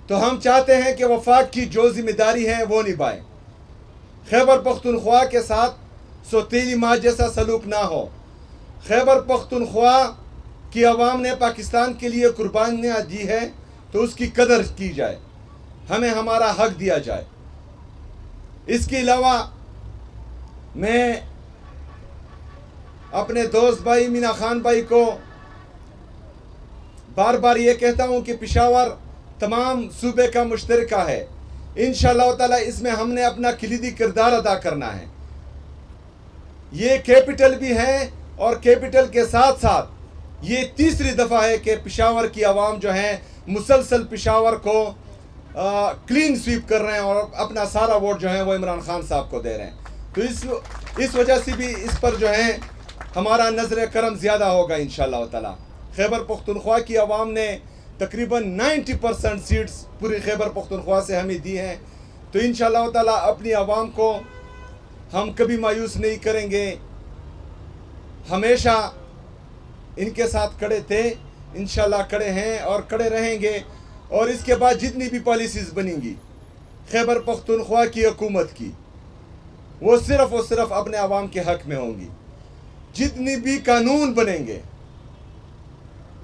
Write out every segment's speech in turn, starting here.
तो हम चाहते हैं कि वफाक की जो जिम्मेदारी है वो निभाएं। खैबर पख्तूनख्वा के साथ सौतेली माँ जैसा सलूक ना हो। खैबर पख्तूनख्वा की आवाम ने पाकिस्तान के लिए कुर्बानियाँ दी है तो उसकी कदर की जाए, हमें हमारा हक दिया जाए। इसके अलावा मैं अपने दोस्त भाई मीना खान भाई को बार बार ये कहता हूँ कि पेशावर तमाम सूबे का मुश्तरका है। इंशाअल्लाह ताला इसमें हमने अपना किलीदी किरदार अदा करना है। ये कैपिटल भी है और कैपिटल के साथ साथ ये तीसरी दफ़ा है कि पेशावर की आवाम जो है मुसलसल पेशावर को क्लीन स्वीप कर रहे हैं और अपना सारा वोट जो है वो इमरान खान साहब को दे रहे हैं। तो इस वजह से भी इस पर जो है हमारा नजर करम ज़्यादा होगा इंशाअल्लाह ताला। खैबर पख्तूनख्वा की आवाम ने तकरीबन 90% सीट्स पूरी खैबर पख्तूनख्वा से हमें दी हैं। तो इंशाअल्लाह ताला अपनी आवाम को हम कभी मायूस नहीं करेंगे, हमेशा इनके साथ खड़े थे, इंशाअल्लाह खड़े हैं और खड़े रहेंगे। और इसके बाद जितनी भी पॉलिसीज़ बनेंगी खैबर पख्तूनख्वा की हुकूमत की, वो सिर्फ़ और सिर्फ अपने आवाम के हक़ में होंगी। जितनी भी कानून बनेंगे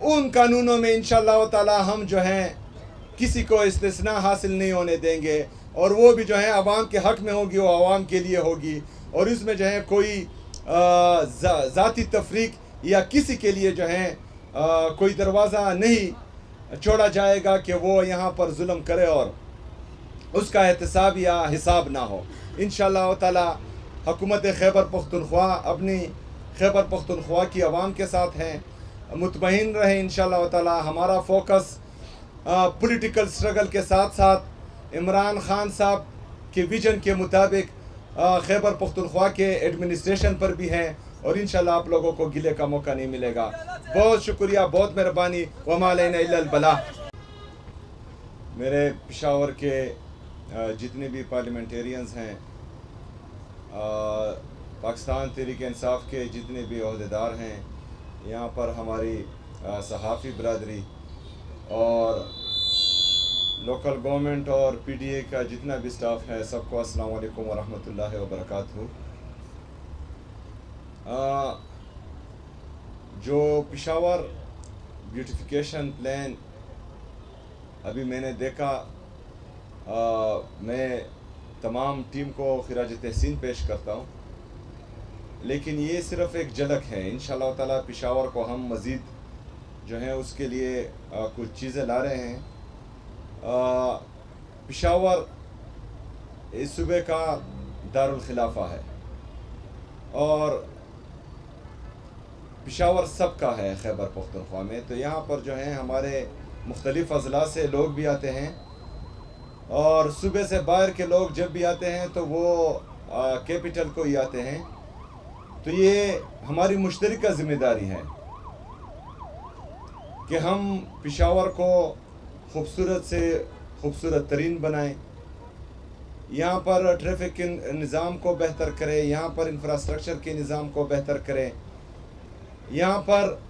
उन कानूनों में इंशाअल्लाह ताला हम जो हैं किसी को इस्तिस्ना हासिल नहीं होने देंगे और वो भी जो है आवाम के हक़ में होगी, वो आवाम के लिए होगी। और इसमें जो है कोई ज़ाती तफरीक या किसी के लिए जो है कोई दरवाज़ा नहीं छोड़ा जाएगा कि वो यहाँ पर जुल्म करे और उसका एहतसाब या हिसाब ना हो। इंशाअल्लाह ताला हुकूमत खैबर पख्तूनख्वा अपनी खैबर पख्तूनख्वा की आवाम के साथ हैं, मुतमईन रहे इंशाअल्लाह ताला। हमारा फोकस पॉलिटिकल स्ट्रगल के साथ साथ इमरान खान साहब के विजन के मुताबिक खैबर पख्तूनख्वा के एडमिनिस्ट्रेशन पर भी है और इंशाअल्लाह आप लोगों को गिले का मौका नहीं मिलेगा। बहुत शुक्रिया, बहुत मेहरबानी। वमा अलैना इल्लल बलाग। मेरे पेशावर के जितने भी पार्लियामेंटेरियंस हैं, पाकिस्तान तहरीक इंसाफ के जितने भी अहदेदार हैं, यहाँ पर हमारी सहाफ़ी बरदरी और लोकल गवर्नमेंट और पीडीए का जितना भी स्टाफ है, सबको अस्सलाम वालेकुम व रहमतुल्लाहि व बरकातहू। जो पेशावर ब्यूटिफिकेशन प्लान अभी मैंने देखा, मैं तमाम टीम को खिराज तहसीन पेश करता हूँ, लेकिन ये सिर्फ़ एक झलक है। इंशाअल्लाह ताला पेशावर को हम मज़ीद जो है उसके लिए कुछ चीज़ें ला रहे हैं। पेशावर इस सूबे का दारुल खिलाफा है और पेशावर सबका है खैबर पख्तूनख्वा में। तो यहाँ पर जो है हमारे मुख्तलिफ़ अज़ला से लोग भी आते हैं और सूबे से बाहर के लोग जब भी आते हैं तो वो कैपिटल को ही आते हैं। तो ये हमारी मुश्तरका ज़िम्मेदारी है कि हम पेशावर को खूबसूरत से खूबसूरत तरीन बनाएं, यहाँ पर ट्रैफिक के निज़ाम को बेहतर करें, यहाँ पर इंफ्रास्ट्रक्चर के निज़ाम को बेहतर करें, यहाँ पर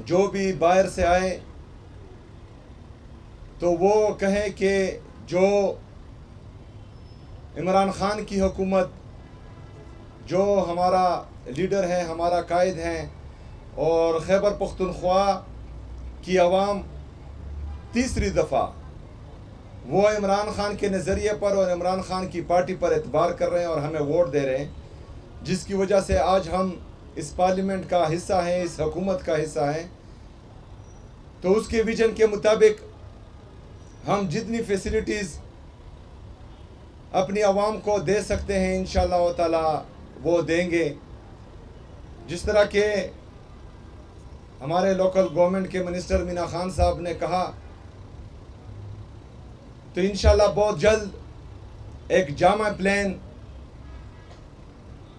जो भी बाहर से आए तो वो कहें कि जो इमरान खान की हुकूमत, जो हमारा लीडर है, हमारा कायद हैं और खैबर पख्तूनख्वा की आवाम तीसरी दफ़ा वो इमरान खान के नज़रिए पर और इमरान खान की पार्टी पर एतबार कर रहे हैं और हमें वोट दे रहे हैं, जिसकी वजह से आज हम इस पार्लियामेंट का हिस्सा हैं, इस हुकूमत का हिस्सा हैं। तो उसके विजन के मुताबिक हम जितनी फैसिलिटीज़ अपनी आवाम को दे सकते हैं इंशाअल्लाह ताला वो देंगे। जिस तरह के हमारे लोकल गवर्नमेंट के मिनिस्टर मीना खान साहब ने कहा, तो इंशाअल्लाह बहुत जल्द एक जामा प्लान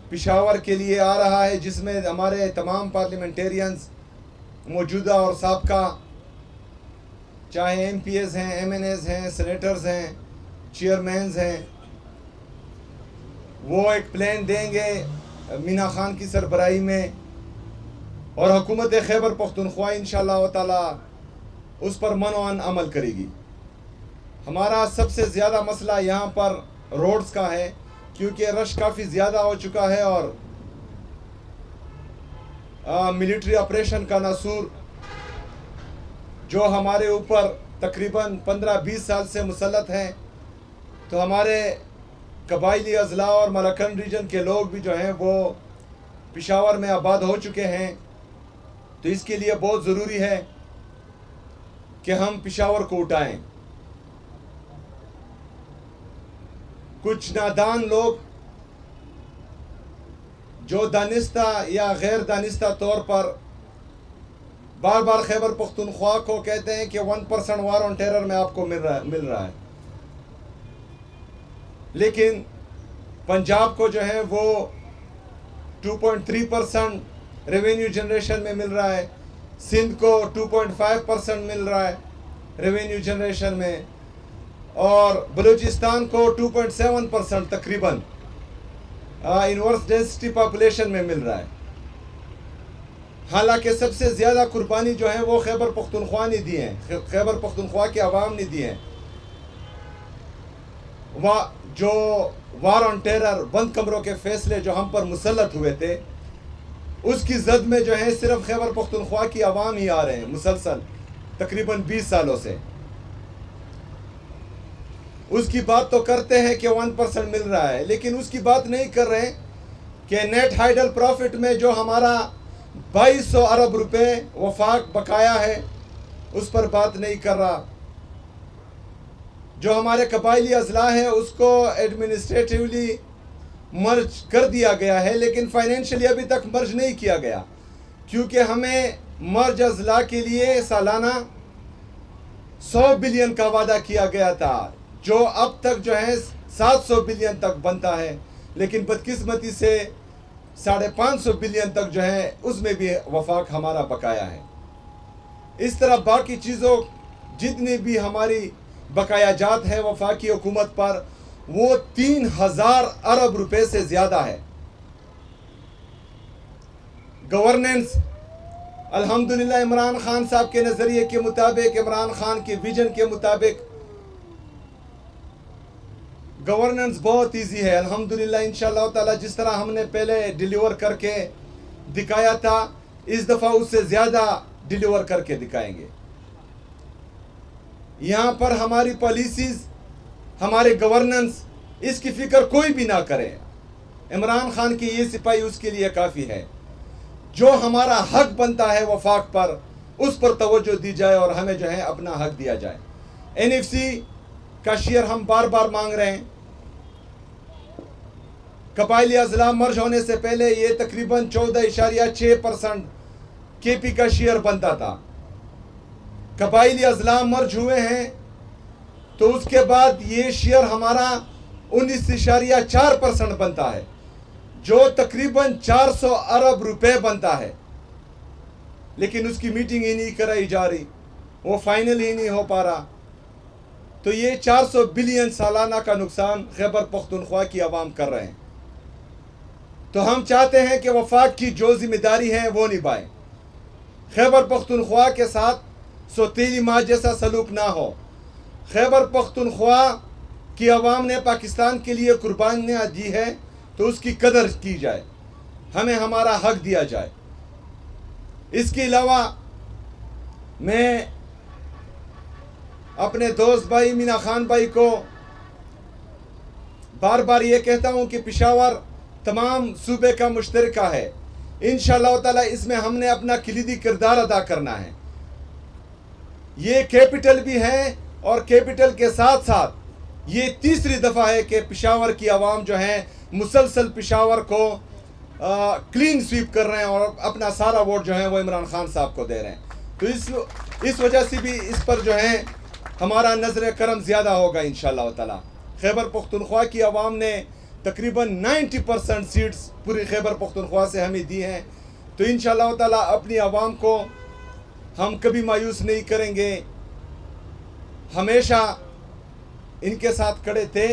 पेशावर के लिए आ रहा है, जिसमें हमारे तमाम पार्लियामेंटेरियंस मौजूदा और साबका, चाहे MPs हैं, MNAs हैं, सेनेटर्स हैं, चेयरमैन्स हैं, वो एक प्लान देंगे मीना खान की सरबराही में और हुकूमत खैबर पख्तूनख्वा इंशाअल्लाह ताला उस पर मनोअन अमल करेगी। हमारा सबसे ज़्यादा मसला यहाँ पर रोड्स का है, क्योंकि रश काफ़ी ज़्यादा हो चुका है और मिलिट्री ऑपरेशन का नासूर जो हमारे ऊपर तकरीबन 15-20 साल से मुसल्लत हैं, तो हमारे कबायली अजला और मलकन रीजन के लोग भी जो हैं वो पेशावर में आबाद हो चुके हैं। तो इसके लिए बहुत ज़रूरी है कि हम पेशावर को उठाएं। कुछ नादान लोग जो दानिस्ता या गैर दानिस्ता तौर पर बार बार खैबर पख्तूनख्वा को कहते हैं कि 1% वार ऑन टेरर में आपको मिल रहा है, लेकिन पंजाब को जो है वो 2.3% रेवेन्यू जनरेशन में मिल रहा है, सिंध को 2.5% मिल रहा है रेवेन्यू जनरेशन में, और बलूचिस्तान को 2.7% तकरीबन इनवर्स डेंसिटी पॉपुलेशन में मिल रहा है। हालांकि सबसे ज़्यादा कुर्बानी जो है वो खैबर पख्तूनख्वा ने दी है, खैबर पख्तूनख्वा के अवाम ने दी है। जो वार ऑन टेरर बंद कमरों के फैसले जो हम पर मुसल्लत हुए थे, उसकी जद में जो है सिर्फ खैबर पख्तूनख्वा की अवाम ही आ रहे हैं मुसलसल तकरीबन 20 सालों से। उसकी बात तो करते हैं कि 1% मिल रहा है, लेकिन उसकी बात नहीं कर रहे कि नेट हाइडल प्रॉफिट में जो हमारा 2200 अरब रुपए वफाक बकाया है उस पर बात नहीं कर रहा। जो हमारे कबायली अजला है उसको एडमिनिस्ट्रेटिवली मर्ज कर दिया गया है, लेकिन फाइनेंशियली अभी तक मर्ज नहीं किया गया, क्योंकि हमें मर्ज अजला के लिए सालाना 100 बिलियन का वादा किया गया था, जो अब तक जो है 700 बिलियन तक बनता है, लेकिन बदकिस्मती से 550 बिलियन तक जो है उसमें भी वफाक हमारा बकाया है। इस तरह बाकी चीज़ों जितनी भी हमारी बकाया जात है वफाकी हुकूमत पर, वो 3000 अरब रुपए से ज़्यादा है। गवर्नेंस अल्हम्दुलिल्लाह इमरान खान साहब के नज़रिए के मुताबिक, इमरान खान के विजन के मुताबिक गवर्नेंस बहुत इजी है अल्हम्दुलिल्लाह। इंशाअल्लाह ताला जिस तरह हमने पहले डिलीवर करके दिखाया था, इस दफ़ा उससे ज़्यादा डिलीवर करके दिखाएंगे। यहाँ पर हमारी पॉलिसीज़, हमारे गवर्नेंस, इसकी फ़िक्र कोई भी ना करे। इमरान खान की ये सिपाही उसके लिए काफ़ी है। जो हमारा हक बनता है वफाक पर, उस पर तवज्जो दी जाए और हमें जो है अपना हक दिया जाए। NFC का शेयर हम बार बार मांग रहे हैं। कबायली अजला मर्ज होने से पहले ये तकरीबन 14.6% KP का शेयर बनता था। कबायली अजला मर्ज हुए हैं तो उसके बाद ये शेयर हमारा 19.4% बनता है, जो तकरीबन 400 अरब रुपए बनता है, लेकिन उसकी मीटिंग ही नहीं कराई जा रही, वो फाइनल ही नहीं हो पा रहा। तो ये 400 बिलियन सालाना का नुकसान खैबर पख्तूनख्वा की आवाम कर रहे हैं। तो हम चाहते हैं कि वफाक की जो जिम्मेदारी है वो निभाएं। खैबर पख्तूनख्वा के साथ सौतेली माँ जैसा सलूक ना हो। खैबर पख्तूनख्वा की आवाम ने पाकिस्तान के लिए कुर्बानियाँ दी है, तो उसकी कदर की जाए, हमें हमारा हक दिया जाए। इसके अलावा मैं अपने दोस्त भाई मीना खान भाई को बार बार ये कहता हूँ कि पेशावर तमाम सूबे का मुश्तरका है। इंशाअल्लाह ताला इसमें हमने अपना किलीदी किरदार अदा करना है। ये कैपिटल भी है और कैपिटल के साथ साथ ये तीसरी दफ़ा है कि पेशावर की आवाम जो है मुसलसल पेशावर को क्लीन स्वीप कर रहे हैं और अपना सारा वोट जो है वो इमरान खान साहब को दे रहे हैं। तो इस वजह से भी इस पर जो है हमारा नज़र करम ज़्यादा होगा इंशाअल्लाह ताला। खैबर पख्तूनख्वा की आवाम ने तकरीबन 90% सीट्स पूरी खैबर पख्तूनख्वा से हमें दी हैं। तो इंशाअल्लाह ताला अपनी आवाम को हम कभी मायूस नहीं करेंगे, हमेशा इनके साथ खड़े थे,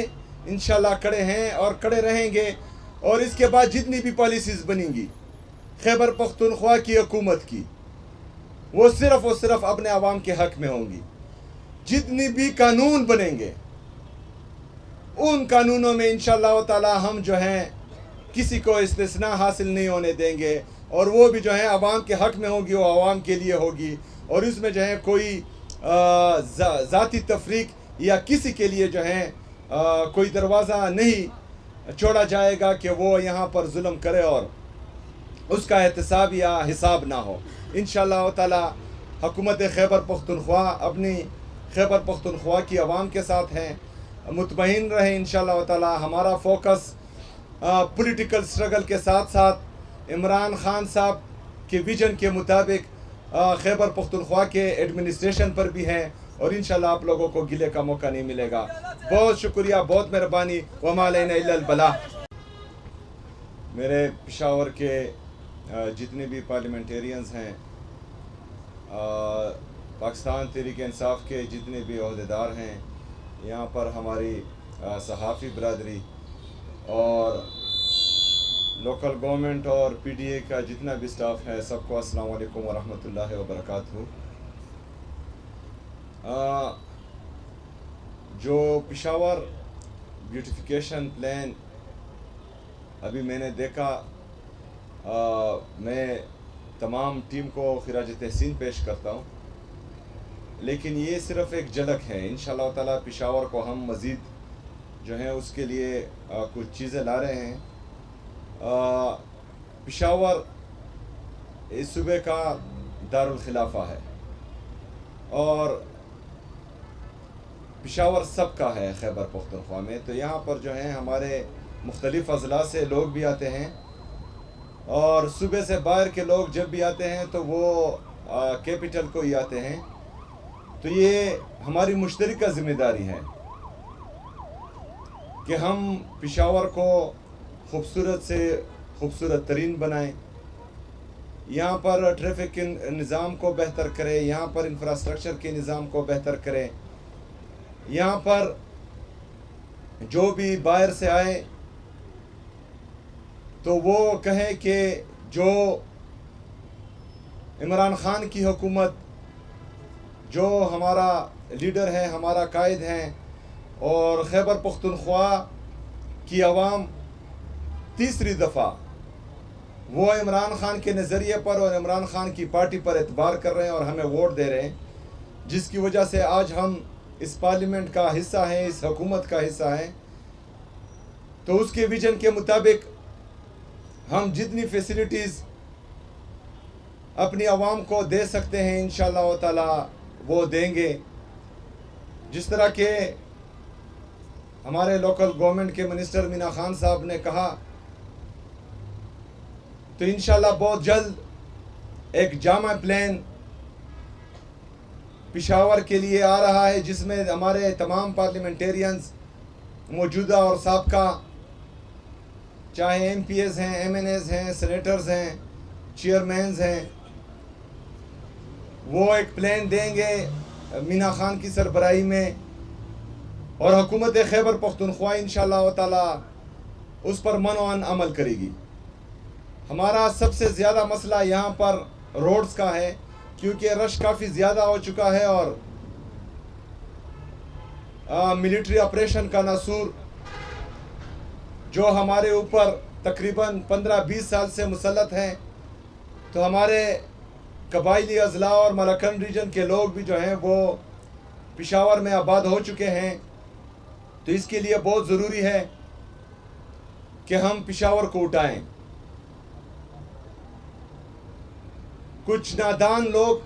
इंशाअल्लाह खड़े हैं और खड़े रहेंगे। और इसके बाद जितनी भी पॉलिसीज़ बनेंगी खैबर पख्तूनख्वा की हुकूमत की, वो सिर्फ़ और सिर्फ अपने आवाम के हक़ में होंगी। जितनी भी कानून बनेंगे उन कानूनों में इंशाअल्लाह ताला हम जो हैं किसी को इस्तिस्ना हासिल नहीं होने देंगे, और वो भी जो है अवाम के हक़ में होगी, वो अवाम के लिए होगी, और इसमें जो है कोई ज़ाती तफरीक या किसी के लिए जो है कोई दरवाज़ा नहीं छोड़ा जाएगा कि वो यहाँ पर जुल्म करे और उसका एहतसाब या हिसाब ना हो। इंशाअल्लाह ताला हुकूमत खैबर पख्तूनख्वा अपनी खैबर पख्तूनख्वा की आवाम के साथ हैं, मुतमईन रहे। इंशाअल्लाह ताला हमारा फोकस पॉलिटिकल स्ट्रगल के साथ साथ इमरान खान साहब के विजन के मुताबिक खैबर पख्तूनख्वा के एडमिनिस्ट्रेशन पर भी है, और इंशाअल्लाह आप लोगों को गिले का मौका नहीं मिलेगा। बहुत शुक्रिया, बहुत मेहरबानी। वमा अलैना इल्लल बलाग। मेरे पेशावर के जितने भी पार्लियामेंटेरियंस हैं, पाकिस्तान तहरीक इंसाफ के जितने भी अहदेदार हैं, यहाँ पर हमारी सहाफ़ी बरदरी और लोकल गवर्नमेंट और पीडीए का जितना भी स्टाफ है, सबको अस्सलाम वालेकुम व रहमतुल्लाहि व बरकातहू। जो पेशावर ब्यूटिफिकेशन प्लान अभी मैंने देखा, मैं तमाम टीम को खिराज तहसीन पेश करता हूँ, लेकिन ये सिर्फ़ एक झलक है। इंशाअल्लाह ताला पेशावर को हम मज़ीद जो है उसके लिए कुछ चीज़ें ला रहे हैं। पेशावर इस सूबे का दारुल खिलाफा है और पेशावर सबका है खैबर पख्तूनख्वा में। तो यहाँ पर जो है हमारे मुख्तलिफ़ अज़ला से लोग भी आते हैं, और सूबे से बाहर के लोग जब भी आते हैं तो वो कैपिटल को ही आते हैं। तो ये हमारी मुश्तरका ज़िम्मेदारी है कि हम पेशावर को खूबसूरत से खूबसूरत तरीन बनाएँ, यहाँ पर ट्रैफिक के निज़ाम को बेहतर करें, यहाँ पर इंफ्रास्ट्रक्चर के निज़ाम को बेहतर करें, यहाँ पर जो भी बाहर से आए तो वो कहें कि जो इमरान खान की हुकूमत, जो हमारा लीडर है, हमारा कायद हैं, और खैबर पख्तूनख्वा की आवाम तीसरी दफ़ा वो इमरान खान के नज़रिए पर और इमरान खान की पार्टी पर एतबार कर रहे हैं और हमें वोट दे रहे हैं, जिसकी वजह से आज हम इस पार्लियामेंट का हिस्सा हैं, इस हुकूमत का हिस्सा हैं। तो उसके विजन के मुताबिक हम जितनी फैसिलिटीज़ अपनी आवाम को दे सकते हैं इंशाअल्लाह ताला वो देंगे। जिस तरह के हमारे लोकल गवर्नमेंट के मिनिस्टर मीना खान साहब ने कहा, तो इंशाअल्लाह बहुत जल्द एक जामा प्लान पेशावर के लिए आ रहा है, जिसमें हमारे तमाम पार्लियामेंटेरियंस मौजूदा और साबका, चाहे एमपीएस हैं, एमएनएस हैं, सेनेटर्स हैं, चेयरमैन्स हैं, वो एक प्लान देंगे मीना खान की सरबराही में, और हुकूमत खैबर पख्तूनख्वा इंशाअल्लाह ताला उस पर मनोअन अमल करेगी। हमारा सबसे ज़्यादा मसला यहाँ पर रोड्स का है, क्योंकि रश काफ़ी ज़्यादा हो चुका है और मिलिट्री ऑपरेशन का नसूर जो हमारे ऊपर तकरीबन 15-20 साल से मुसल्लत हैं, तो हमारे कबायली अज़ला और मलकन रीजन के लोग भी जो हैं वो पेशावर में आबाद हो चुके हैं। तो इसके लिए बहुत ज़रूरी है कि हम पेशावर को उठाएं। कुछ नादान लोग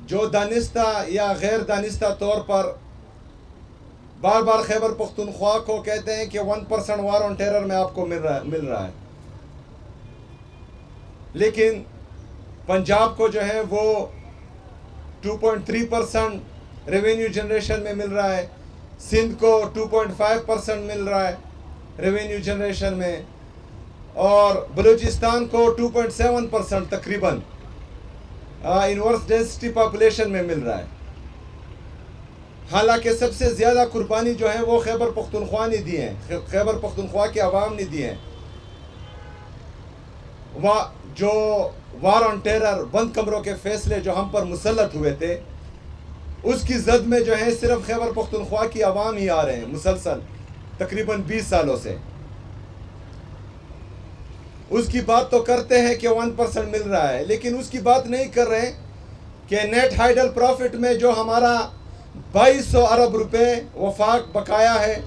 जो दानिस्ता या गैर दानिस्ता तौर पर बार बार खैबर पख्तूनख्वा को कहते हैं कि 1% वार ऑन टेरर में आपको मिल रहा है, लेकिन पंजाब को जो है वो 2.3% रेवेन्यू जनरेशन में मिल रहा है, सिंध को 2.5% मिल रहा है रेवेन्यू जनरेशन में, और बलूचिस्तान को 2.7% तकरीबन इनवर्स डेंसिटी पॉपुलेशन में मिल रहा है। हालांकि सबसे ज़्यादा कुर्बानी जो है वो खैबर पख्तूनख्वा ने दी है, खैबर पख्तूनख्वा के अवाम ने दी है। जो वार ऑन टेरर, बंद कमरों के फैसले जो हम पर मुसल्लत हुए थे, उसकी जद में जो है सिर्फ खैबर पख्तूनख्वा की आवाम ही आ रहे हैं मुसलसल तकरीबन 20 सालों से। उसकी बात तो करते हैं कि 1% मिल रहा है, लेकिन उसकी बात नहीं कर रहे कि नेट हाइडल प्रॉफिट में जो हमारा 2200 अरब रुपए वफाक बकाया है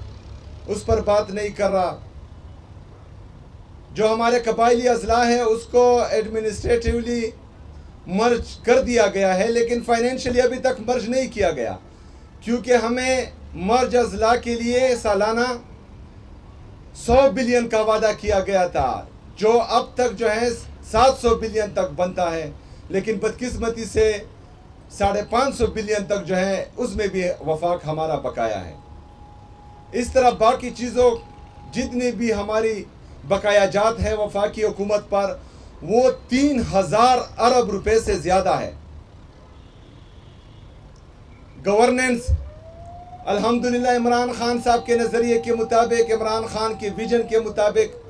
उस पर बात नहीं कर रहा। जो हमारे कबायली अजला है उसको एडमिनिस्ट्रेटिवली मर्ज कर दिया गया है, लेकिन फाइनेंशियली अभी तक मर्ज नहीं किया गया, क्योंकि हमें मर्ज अजला के लिए सालाना 100 बिलियन का वादा किया गया था, जो अब तक जो है 700 बिलियन तक बनता है, लेकिन बदकिस्मती से 550 बिलियन तक जो है उसमें भी वफाक हमारा बकाया है। इस तरह बाकी चीज़ों जितनी भी हमारी बकाया जात है वफाकी हुकूमत पर, वो 3000 अरब रुपए से ज़्यादा है। गवर्नेंस अल्हम्दुलिल्लाह इमरान खान साहब के नज़रिए के मुताबिक, इमरान खान के विजन के मुताबिक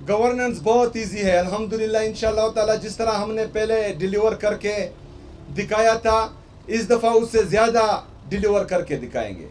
गवर्नेंस बहुत इजी है अल्हम्दुलिल्लाह। इंशाअल्लाह ताला जिस तरह हमने पहले डिलीवर करके दिखाया था, इस दफ़ा उससे ज़्यादा डिलीवर करके दिखाएंगे।